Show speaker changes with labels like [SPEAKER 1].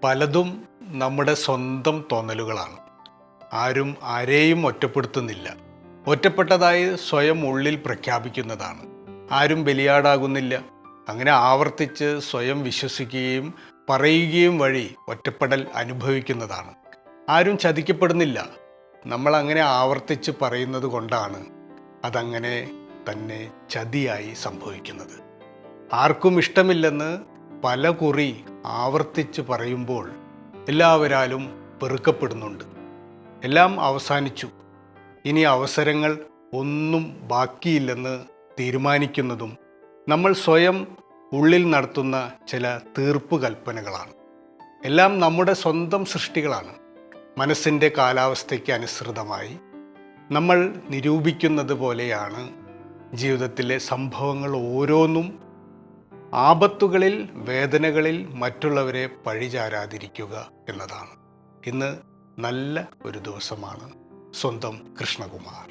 [SPEAKER 1] പലതും നമ്മുടെ സ്വന്തം തോന്നലുകളാണ്. ആരും ആരെയും ഒറ്റപ്പെടുത്തുന്നില്ല. ഒറ്റപ്പെട്ടതായി സ്വയം ഉള്ളിൽ പ്രഖ്യാപിക്കുന്നതാണ്. ആരും ബലിയാടാകുന്നില്ല. അങ്ങനെ ആവർത്തിച്ച് സ്വയം വിശ്വസിക്കുകയും പറയുകയും വഴി ഒറ്റപ്പെടൽ അനുഭവിക്കുന്നതാണ്. ആരും ചതിക്കപ്പെടുന്നില്ല. നമ്മൾ അങ്ങനെ ആവർത്തിച്ച് പറയുന്നത് കൊണ്ടാണ് അതങ്ങനെ തന്നെ ചതിയായി സംഭവിക്കുന്നത്. ആർക്കും ഇഷ്ടമില്ലെന്ന് പല കുറി ആവർത്തിച്ച് പറയുമ്പോൾ എല്ലാവരാലും വെറുക്കപ്പെടുന്നുണ്ട്. എല്ലാം അവസാനിച്ചു, ഇനി അവസരങ്ങൾ ഒന്നും ബാക്കിയില്ലെന്ന് തീരുമാനിക്കുന്നതും നമ്മൾ സ്വയം ഉള്ളിൽ നടത്തുന്ന ചില തീർപ്പ് കൽപ്പനകളാണ്. എല്ലാം നമ്മുടെ സ്വന്തം സൃഷ്ടികളാണ്. മനസ്സിൻ്റെ കാലാവസ്ഥയ്ക്ക് അനുസൃതമായി നമ്മൾ നിരൂപിക്കുന്നത് പോലെയാണ് ജീവിതത്തിലെ സംഭവങ്ങൾ ഓരോന്നും. ആപത്തുകളിൽ, വേദനകളിൽ മറ്റുള്ളവരെ പഴിചാരാതിരിക്കുക എന്നതാണ്. ഇന്ന് നല്ല ഒരു ദിവസമാണ്. സ്വന്തം കൃഷ്ണകുമാർ.